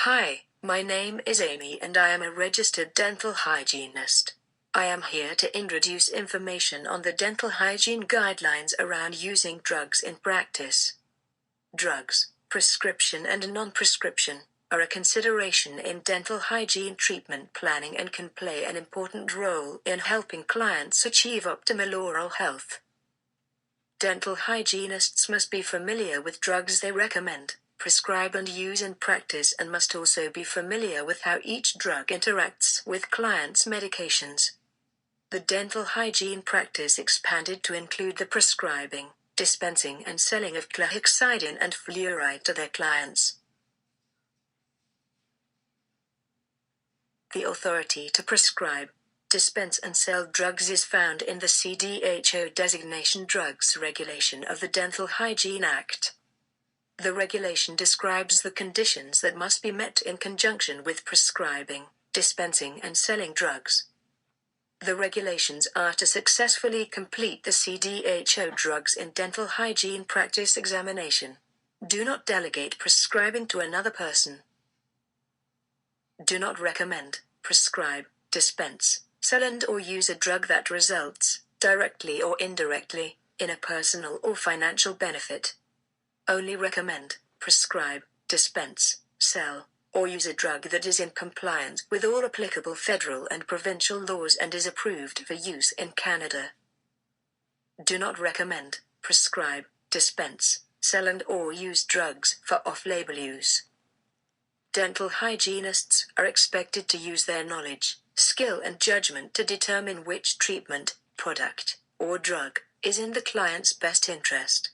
Hi, my name is Amy and I am a registered dental hygienist. I am here to introduce information on the dental hygiene guidelines around using drugs in practice. Drugs, prescription and non-prescription, are a consideration in dental hygiene treatment planning and can play an important role in helping clients achieve optimal oral health. Dental hygienists must be familiar with drugs they recommend, prescribe and use in practice, and must also be familiar with how each drug interacts with clients' medications. The dental hygiene practice expanded to include the prescribing, dispensing and selling of chlorhexidine and fluoride to their clients. The authority to prescribe, dispense and sell drugs is found in the CDHO Designation Drugs Regulation of the Dental Hygiene Act. The regulation describes the conditions that must be met in conjunction with prescribing, dispensing and selling drugs. The regulations are to successfully complete the CDHO Drugs in Dental Hygiene Practice examination. Do not delegate prescribing to another person. Do not recommend, prescribe, dispense, sell and or use a drug that results, directly or indirectly, in a personal or financial benefit. Only recommend, prescribe, dispense, sell, or use a drug that is in compliance with all applicable federal and provincial laws and is approved for use in Canada. Do not recommend, prescribe, dispense, sell and or use drugs for off-label use. Dental hygienists are expected to use their knowledge, skill and judgment to determine which treatment, product, or drug is in the client's best interest.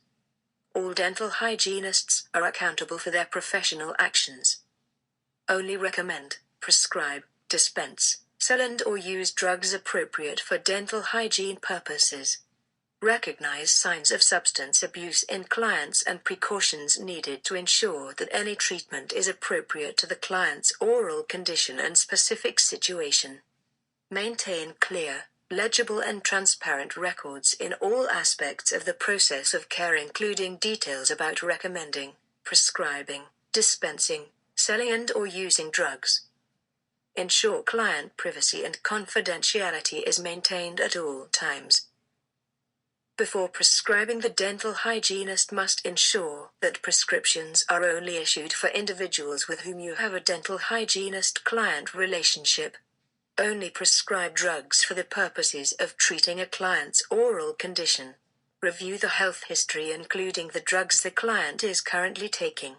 All dental hygienists are accountable for their professional actions. Only recommend, prescribe, dispense, sell and or use drugs appropriate for dental hygiene purposes. Recognize signs of substance abuse in clients and precautions needed to ensure that any treatment is appropriate to the client's oral condition and specific situation. Maintain clear, legible and transparent records in all aspects of the process of care, including details about recommending, prescribing, dispensing, selling and or using drugs. Ensure client privacy and confidentiality is maintained at all times. Before prescribing, the dental hygienist must ensure that prescriptions are only issued for individuals with whom you have a dental hygienist-client relationship. Only prescribe drugs for the purposes of treating a client's oral condition. Review the health history, including the drugs the client is currently taking.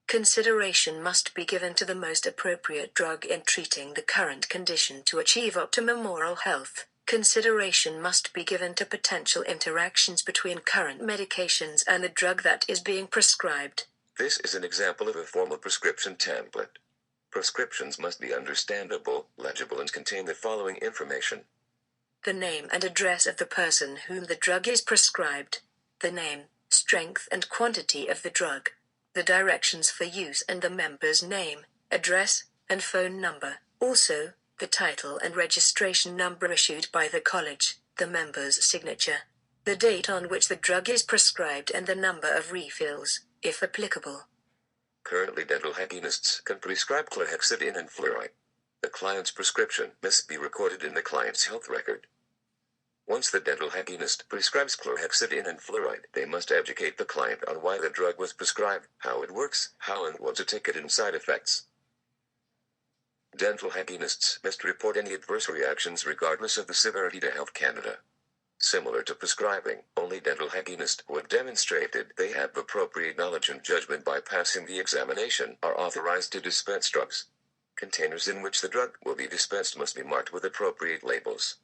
Consideration must be given to the most appropriate drug in treating the current condition to achieve optimum oral health. Consideration must be given to potential interactions between current medications and the drug that is being prescribed. This is an example of a formal prescription template. Prescriptions must be understandable, legible, and contain the following information: the name and address of the person whom the drug is prescribed, the name, strength and quantity of the drug, the directions for use and the member's name, address, and phone number. Also, the title and registration number issued by the college, the member's signature, the date on which the drug is prescribed and the number of refills, if applicable. Currently, dental hygienists can prescribe chlorhexidine and fluoride. The client's prescription must be recorded in the client's health record. Once the dental hygienist prescribes chlorhexidine and fluoride, they must educate the client on why the drug was prescribed, how it works, how and what to take it, and side effects. Dental hygienists must report any adverse reactions regardless of the severity to Health Canada. Similar to prescribing, only dental hygienists who have demonstrated they have appropriate knowledge and judgment by passing the examination are authorized to dispense drugs. Containers in which the drug will be dispensed must be marked with appropriate labels.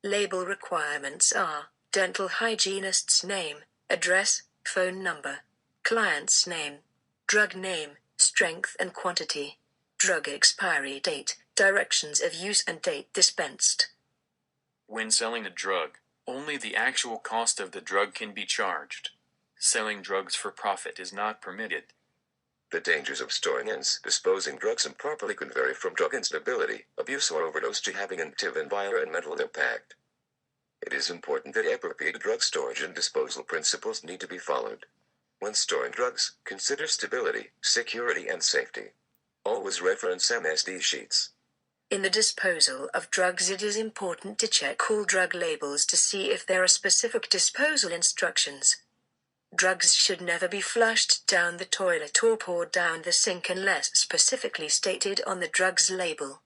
Label requirements are dental hygienist's name, address, phone number, client's name, drug name, strength and quantity, drug expiry date, directions of use and date dispensed. When selling a drug, only the actual cost of the drug can be charged. Selling drugs for profit is not permitted. The dangers of storing and disposing drugs improperly can vary from drug instability, abuse or overdose to having an active environmental impact. It is important that appropriate drug storage and disposal principles need to be followed. When storing drugs, consider stability, security and safety. Always reference MSD sheets. In the disposal of drugs, it is important to check all drug labels to see if there are specific disposal instructions. Drugs should never be flushed down the toilet or poured down the sink unless specifically stated on the drug's label.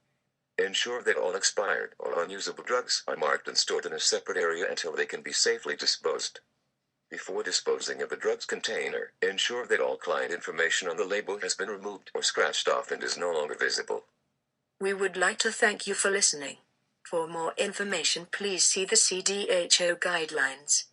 Ensure that all expired or unusable drugs are marked and stored in a separate area until they can be safely disposed. Before disposing of the drugs container, ensure that all client information on the label has been removed or scratched off and is no longer visible. We would like to thank you for listening. For more information, please see the CDHO guidelines.